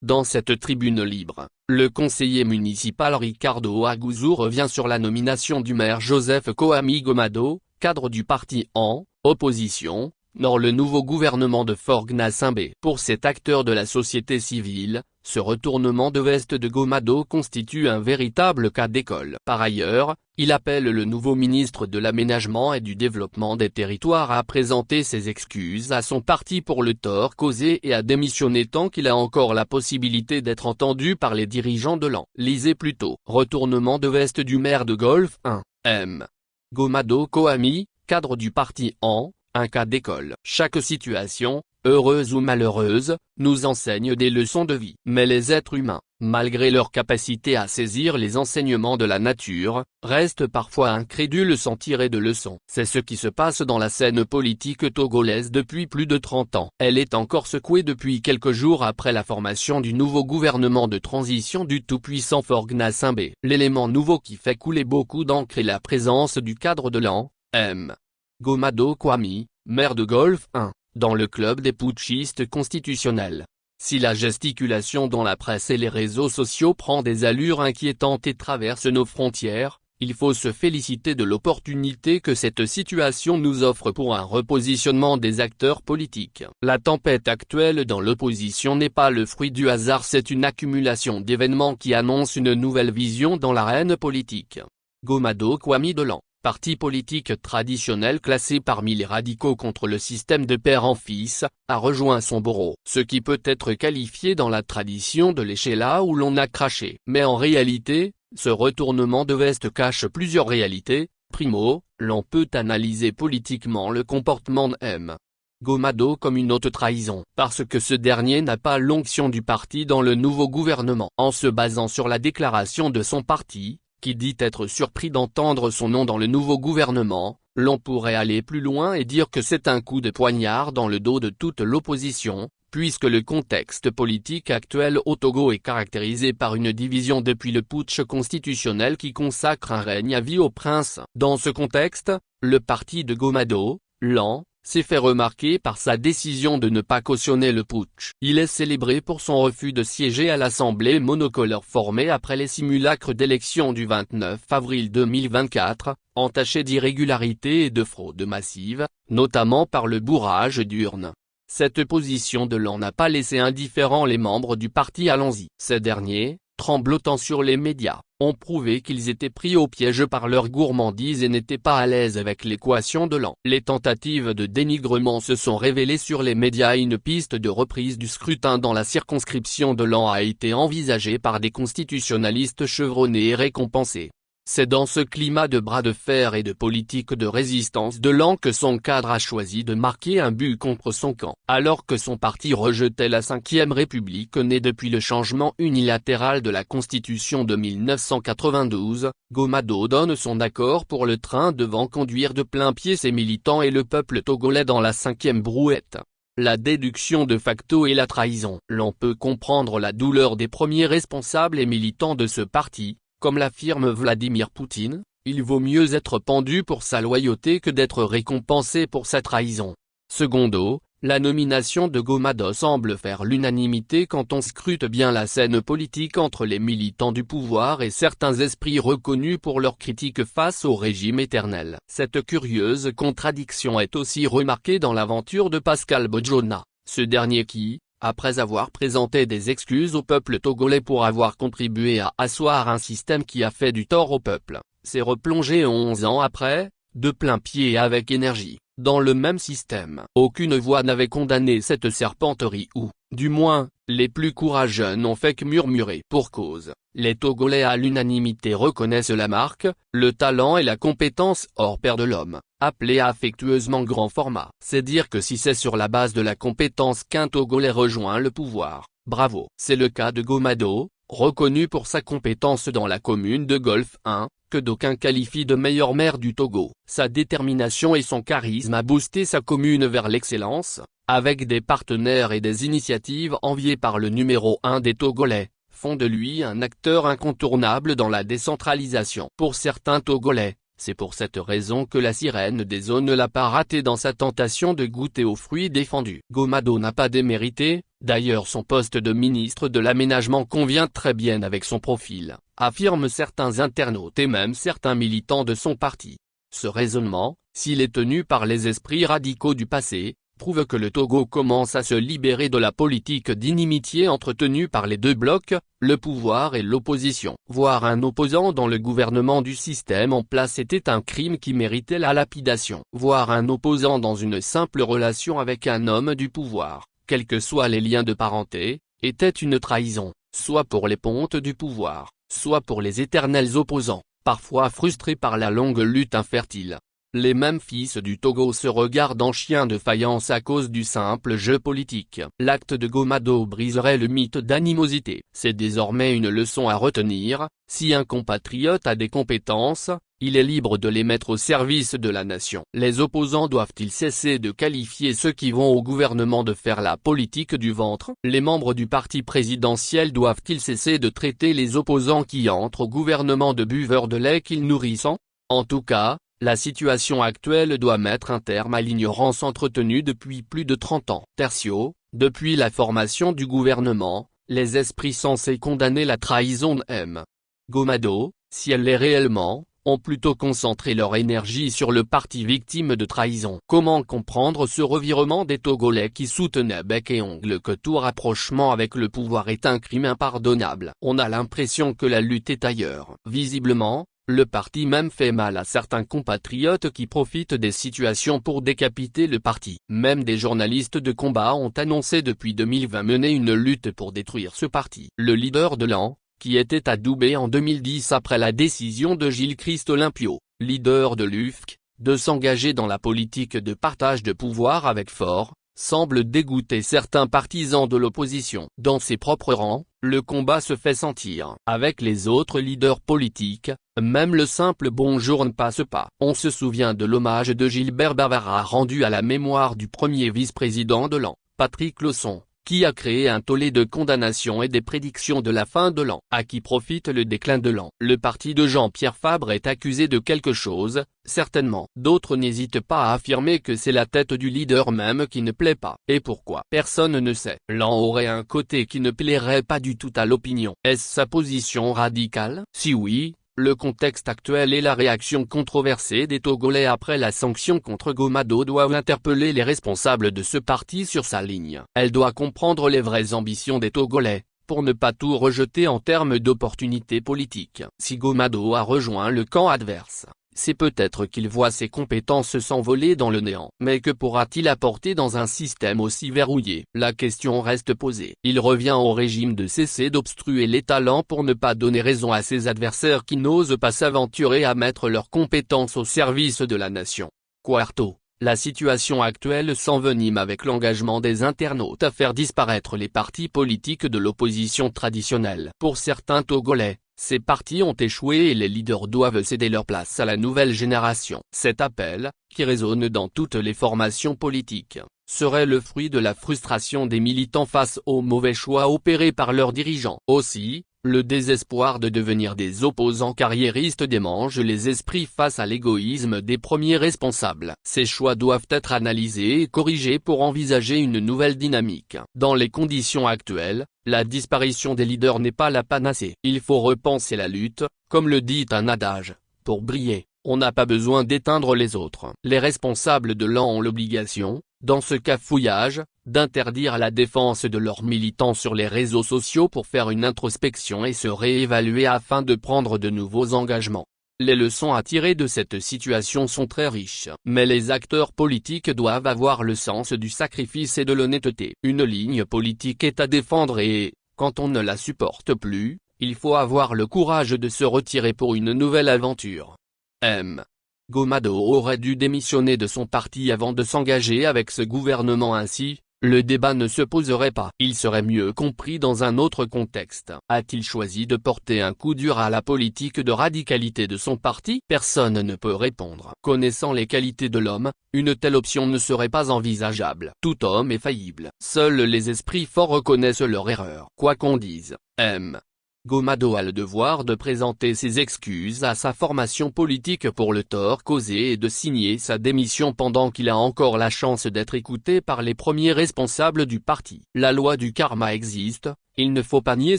Dans cette tribune libre, le conseiller municipal Ricardo Aguzzo revient sur la nomination du maire Joseph Koami Gomado, cadre du parti en opposition, dans le nouveau gouvernement de Forgnassinbé. Pour cet acteur de la société civile, ce retournement de veste de Gomado constitue un véritable cas d'école. Par ailleurs, il appelle le nouveau ministre de l'Aménagement et du Développement des Territoires à présenter ses excuses à son parti pour le tort causé et à démissionner tant qu'il a encore la possibilité d'être entendu par les dirigeants de l'an. Lisez plutôt. Retournement de veste du maire de Golfe 1, M. Gomado Koami, cadre du parti en un cas d'école. Chaque situation, heureuse ou malheureuse, nous enseigne des leçons de vie. Mais les êtres humains, malgré leur capacité à saisir les enseignements de la nature, restent parfois incrédules sans tirer de leçons. C'est ce qui se passe dans la scène politique togolaise depuis plus de 30 ans. Elle est encore secouée depuis quelques jours après la formation du nouveau gouvernement de transition du tout-puissant Forgnassinbé. L'élément nouveau qui fait couler beaucoup d'encre est la présence du cadre de l'an, M. Gomado Koami, maire de Golfe 1, dans le club des putschistes constitutionnels. Si la gesticulation dans la presse et les réseaux sociaux prend des allures inquiétantes et traverse nos frontières, il faut se féliciter de l'opportunité que cette situation nous offre pour un repositionnement des acteurs politiques. La tempête actuelle dans l'opposition n'est pas le fruit du hasard, c'est une accumulation d'événements qui annonce une nouvelle vision dans l'arène politique. Gomado Koami de l'an, parti politique traditionnel classé parmi les radicaux contre le système de père en fils, a rejoint son bourreau. Ce qui peut être qualifié dans la tradition de lécher là où l'on a craché. Mais en réalité, ce retournement de veste cache plusieurs réalités. Primo, l'on peut analyser politiquement le comportement de M. Gomado comme une haute trahison, parce que ce dernier n'a pas l'onction du parti dans le nouveau gouvernement. En se basant sur la déclaration de son parti, qui dit être surpris d'entendre son nom dans le nouveau gouvernement, l'on pourrait aller plus loin et dire que c'est un coup de poignard dans le dos de toute l'opposition, puisque le contexte politique actuel au Togo est caractérisé par une division depuis le putsch constitutionnel qui consacre un règne à vie au prince. Dans ce contexte, le parti de Gomado, l'an, s'est fait remarquer par sa décision de ne pas cautionner le putsch. Il est célébré pour son refus de siéger à l'Assemblée monocolore formée après les simulacres d'élection du 29 avril 2024, entachés d'irrégularités et de fraude massive, notamment par le bourrage d'urnes. Cette position de l'an n'a pas laissé indifférents les membres du parti Allons-y. Ces derniers, tremblotant sur les médias, ont prouvé qu'ils étaient pris au piège par leur gourmandise et n'étaient pas à l'aise avec l'équation de l'an. Les tentatives de dénigrement se sont révélées sur les médias et une piste de reprise du scrutin dans la circonscription de l'an a été envisagée par des constitutionnalistes chevronnés et récompensés. C'est dans ce climat de bras de fer et de politique de résistance de l'an que son cadre a choisi de marquer un but contre son camp. Alors que son parti rejetait la Ve République née depuis le changement unilatéral de la Constitution de 1992, Gomado donne son accord pour le train devant conduire de plain pied ses militants et le peuple togolais dans la 5e brouette. La déduction de facto et la trahison. L'on peut comprendre la douleur des premiers responsables et militants de ce parti. Comme l'affirme Vladimir Poutine, il vaut mieux être pendu pour sa loyauté que d'être récompensé pour sa trahison. Secondo, la nomination de Gomado semble faire l'unanimité quand on scrute bien la scène politique entre les militants du pouvoir et certains esprits reconnus pour leurs critiques face au régime éternel. Cette curieuse contradiction est aussi remarquée dans l'aventure de Pascal Bojona, ce dernier qui, après avoir présenté des excuses au peuple togolais pour avoir contribué à asseoir un système qui a fait du tort au peuple, s'est replongé 11 ans après, de plein pied et avec énergie, dans le même système. Aucune voix n'avait condamné cette serpenterie ou, du moins, les plus courageux n'ont fait que murmurer. Pour cause, les Togolais à l'unanimité reconnaissent la marque, le talent et la compétence hors pair de l'homme, appelé affectueusement grand format. C'est dire que si c'est sur la base de la compétence qu'un Togolais rejoint le pouvoir, bravo. C'est le cas de Gomado, reconnu pour sa compétence dans la commune de Golfe 1, que d'aucuns qualifient de meilleur maire du Togo. Sa détermination et son charisme a boosté sa commune vers l'excellence, avec des partenaires et des initiatives enviées par le numéro 1 des Togolais, font de lui un acteur incontournable dans la décentralisation. Pour certains Togolais, C'est pour cette raison que la sirène des eaux ne l'a pas raté dans sa tentation de goûter aux fruits défendus. Gomado n'a pas démérité, d'ailleurs son poste de ministre de l'Aménagement convient très bien avec son profil, affirment certains internautes et même certains militants de son parti. Ce raisonnement, s'il est tenu par les esprits radicaux du passé, prouve que le Togo commence à se libérer de la politique d'inimitié entretenue par les deux blocs, le pouvoir et l'opposition. Voir un opposant dans le gouvernement du système en place était un crime qui méritait la lapidation. Voir un opposant dans une simple relation avec un homme du pouvoir, quels que soient les liens de parenté, était une trahison, soit pour les pontes du pouvoir, soit pour les éternels opposants, parfois frustrés par la longue lutte infertile. Les mêmes fils du Togo se regardent en chiens de faïence à cause du simple jeu politique. L'acte de Gomado briserait le mythe d'animosité. C'est désormais une leçon à retenir, si un compatriote a des compétences, il est libre de les mettre au service de la nation. Les opposants doivent-ils cesser de qualifier ceux qui vont au gouvernement de faire la politique du ventre? Les membres du parti présidentiel doivent-ils cesser de traiter les opposants qui entrent au gouvernement de buveurs de lait qu'ils nourrissent? En tout cas, la situation actuelle doit mettre un terme à l'ignorance entretenue depuis plus de 30 ans. Tertio, depuis la formation du gouvernement, les esprits censés condamner la trahison de M. Gomado, si elle l'est réellement, ont plutôt concentré leur énergie sur le parti victime de trahison. Comment comprendre ce revirement des Togolais qui soutenaient bec et ongle que tout rapprochement avec le pouvoir est un crime impardonnable? On a l'impression que la lutte est ailleurs. Visiblement, le parti même fait mal à certains compatriotes qui profitent des situations pour décapiter le parti. Même des journalistes de combat ont annoncé depuis 2020 mener une lutte pour détruire ce parti. Le leader de l'AN, qui était adoubé en 2010 après la décision de Gilles-Christ Olympio, leader de l'UFC, de s'engager dans la politique de partage de pouvoir avec Faure, semble dégoûter certains partisans de l'opposition. Dans ses propres rangs, le combat se fait sentir. Avec les autres leaders politiques, même le simple bonjour ne passe pas. On se souvient de l'hommage de Gilbert Bavara rendu à la mémoire du premier vice-président de l'AN, Patrick Lausson, qui a créé un tollé de condamnations et des prédictions de la fin de l'AN. À qui profite le déclin de l'AN? Le parti de Jean-Pierre Fabre est accusé de quelque chose, certainement. D'autres n'hésitent pas à affirmer que c'est la tête du leader même qui ne plaît pas. Et pourquoi? Personne ne sait. L'AN aurait un côté qui ne plairait pas du tout à l'opinion. Est-ce sa position radicale? Si oui, le contexte actuel et la réaction controversée des Togolais après la sanction contre Gomado doivent interpeller les responsables de ce parti sur sa ligne. Elle doit comprendre les vraies ambitions des Togolais, pour ne pas tout rejeter en termes d'opportunités politiques. Si Gomado a rejoint le camp adverse, c'est peut-être qu'il voit ses compétences s'envoler dans le néant. Mais que pourra-t-il apporter dans un système aussi verrouillé? La question reste posée. Il revient au régime de cesser d'obstruer les talents pour ne pas donner raison à ses adversaires qui n'osent pas s'aventurer à mettre leurs compétences au service de la nation. Quarto, la situation actuelle s'envenime avec l'engagement des internautes à faire disparaître les partis politiques de l'opposition traditionnelle. Pour certains Togolais, ces partis ont échoué et les leaders doivent céder leur place à la nouvelle génération. Cet appel, qui résonne dans toutes les formations politiques, serait le fruit de la frustration des militants face aux mauvais choix opérés par leurs dirigeants. Aussi, le désespoir de devenir des opposants carriéristes démange les esprits face à l'égoïsme des premiers responsables. Ces choix doivent être analysés et corrigés pour envisager une nouvelle dynamique. Dans les conditions actuelles, la disparition des leaders n'est pas la panacée. Il faut repenser la lutte, comme le dit un adage. Pour briller, on n'a pas besoin d'éteindre les autres. Les responsables de l'AN ont l'obligation, dans ce cafouillage, d'interdire la défense de leurs militants sur les réseaux sociaux pour faire une introspection et se réévaluer afin de prendre de nouveaux engagements. Les leçons à tirer de cette situation sont très riches. Mais les acteurs politiques doivent avoir le sens du sacrifice et de l'honnêteté. Une ligne politique est à défendre et, quand on ne la supporte plus, il faut avoir le courage de se retirer pour une nouvelle aventure. M. Gomado aurait dû démissionner de son parti avant de s'engager avec ce gouvernement. Ainsi, le débat ne se poserait pas. Il serait mieux compris dans un autre contexte. A-t-il choisi de porter un coup dur à la politique de radicalité de son parti? Personne ne peut répondre. Connaissant les qualités de l'homme, une telle option ne serait pas envisageable. Tout homme est faillible. Seuls les esprits forts reconnaissent leur erreur. Quoi qu'on dise, M. Gomado a le devoir de présenter ses excuses à sa formation politique pour le tort causé et de signer sa démission pendant qu'il a encore la chance d'être écouté par les premiers responsables du parti. La loi du karma existe, il ne faut pas nier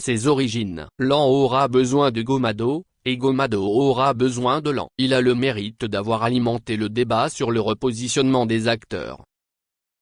ses origines. L'an aura besoin de Gomado, et Gomado aura besoin de l'an. Il a le mérite d'avoir alimenté le débat sur le repositionnement des acteurs.